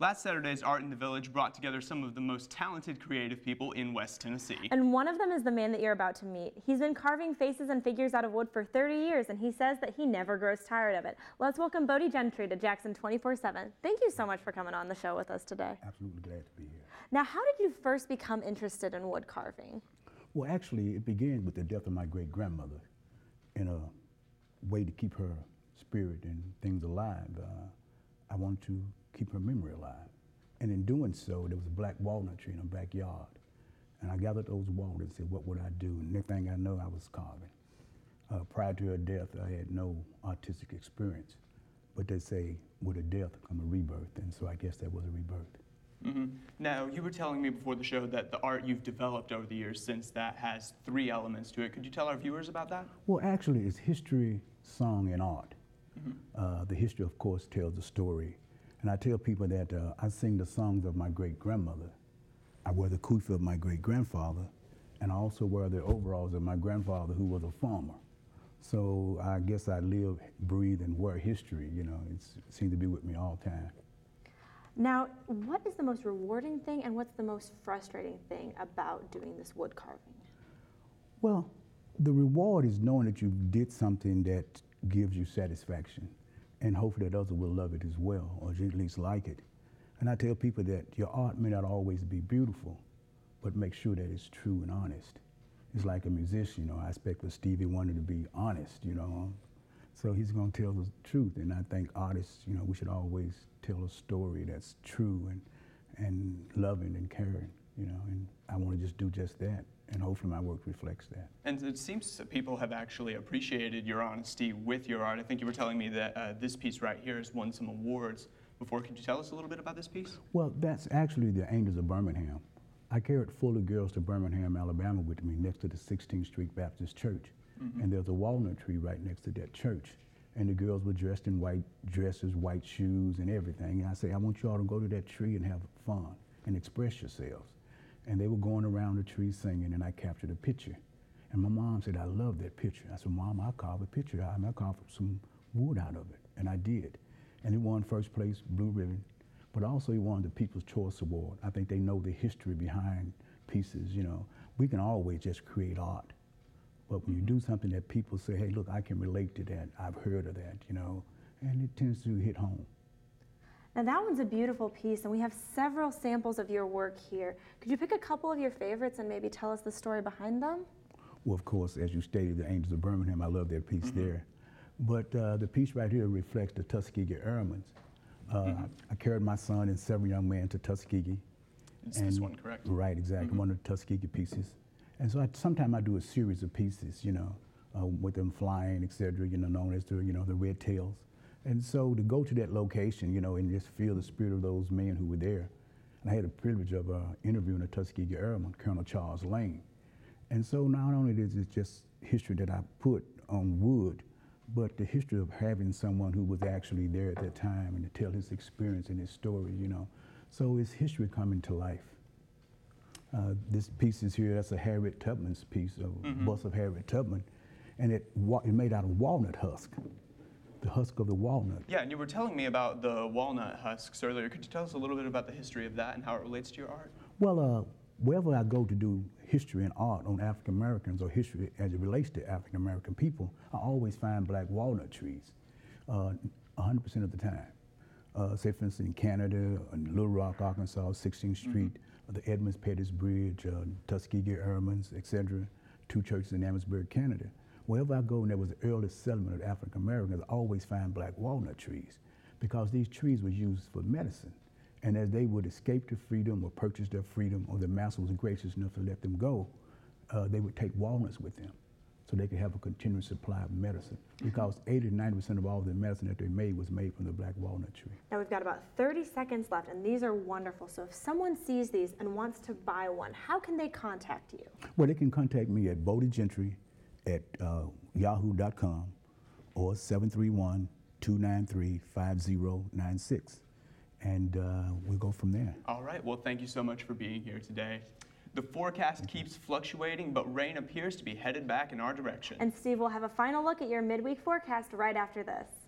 Last Saturday's Art in the Village brought together some of the most talented creative people in West Tennessee. And one of them is the man that you're about to meet. He's been carving faces and figures out of wood for 30 years, and he says that he never grows tired of it. Let's welcome Bode Gentry to Jackson 24/7. Thank you so much for coming on the show with us today. Absolutely glad to be here. Now, how did you first become interested in wood carving? Well, actually, it began with the death of my great-grandmother. In a way to keep her spirit and things alive, I wanted to keep her memory alive. And in doing so, there was a black walnut tree in her backyard. And I gathered those walnuts and said, what would I do? And next thing I know, I was carving. Prior to her death, I had no artistic experience. But they say, with a death come a rebirth. And so I guess that was a rebirth. Mm-hmm. Now, you were telling me before the show that the art you've developed over the years since that has 3 elements to it. Could you tell our viewers about that? Well, actually, it's history, song, and art. Mm-hmm. The history, of course, tells the story. And I tell people that I sing the songs of my great-grandmother. I wear the kufi of my great-grandfather, and I also wear the overalls of my grandfather, who was a farmer. So I guess I live, breathe, and wear history. You know, it seems to be with me all the time. Now, what is the most rewarding thing and what's the most frustrating thing about doing this wood carving? Well, the reward is knowing that you did something that gives you satisfaction, and hopefully that others will love it as well, or at least like it. And I tell people that your art may not always be beautiful, but make sure that it's true and honest. It's like a musician, you know, I expect for Stevie Wonder to be honest, you know. So he's going to tell the truth, and I think artists, you know, we should always tell a story that's true and loving and caring, you know, and I want to just do just that, and hopefully my work reflects that. And it seems that people have actually appreciated your honesty with your art. I think you were telling me that this piece right here has won some awards before. Could you tell us a little bit about this piece? Well, that's actually the Angels of Birmingham. I carried Fuller girls to Birmingham, Alabama with me next to the 16th Street Baptist Church. Mm-hmm. And there's a walnut tree right next to that church. And the girls were dressed in white dresses, white shoes, and everything. And I say, I want you all to go to that tree and have fun and express yourselves. And they were going around the tree singing, and I captured a picture. And my mom said, I love that picture. I said, Mom, I'll carve a picture out, and I'll carve some wood out of it. And I did. And it won first place, Blue Ribbon. But also he won the People's Choice Award. I think they know the history behind pieces, you know. We can always just create art. But when you do something that people say, hey, look, I can relate to that, I've heard of that, you know, and it tends to hit home. Now that one's a beautiful piece, and we have several samples of your work here. Could you pick a couple of your favorites and maybe tell us the story behind them? Well, of course, as you stated, the Angels of Birmingham, I love that piece there. But the piece right here reflects the Tuskegee Airmen. I carried my son and several young men to Tuskegee. It's this one, correct? Right, exactly, one of the Tuskegee pieces. And so sometimes I do a series of pieces, you know, with them flying, et cetera, you know, known as the, you know, the red tails. And so to go to that location, you know, and just feel the spirit of those men who were there. And I had the privilege of interviewing a Tuskegee Airman, Colonel Charles Lane. And so not only is it just history that I put on wood, but the history of having someone who was actually there at that time and to tell his experience and his story, you know. So it's history coming to life. This piece is here, that's a Harriet Tubman's piece, a bust of Harriet Tubman, and it made out of walnut husk, the husk of the walnut. Yeah, and you were telling me about the walnut husks earlier. Could you tell us a little bit about the history of that and how it relates to your art? Well, wherever I go to do history and art on African Americans or history as it relates to African American people, I always find black walnut trees, 100% of the time. Say for instance in Canada, in Little Rock, Arkansas, 16th Street, the Edmonds Pettus Bridge, Tuskegee Airmen, etc., 2 churches in Amherstburg, Canada. Wherever I go and there was the earliest settlement of African Americans, I always find black walnut trees because these trees were used for medicine. And as they would escape to freedom or purchase their freedom, or their master was gracious enough to let them go, they would take walnuts with them so they could have a continuous supply of medicine. Because 80 to 90% of all the medicine that they made was made from the black walnut tree. Now we've got about 30 seconds left, and these are wonderful. So if someone sees these and wants to buy one, how can they contact you? Well, they can contact me at Bode Gentry at yahoo.com or 731-293-5096. And we'll go from there. All right, well, thank you so much for being here today. The forecast keeps fluctuating, but rain appears to be headed back in our direction. And Steve, we'll have a final look at your midweek forecast right after this.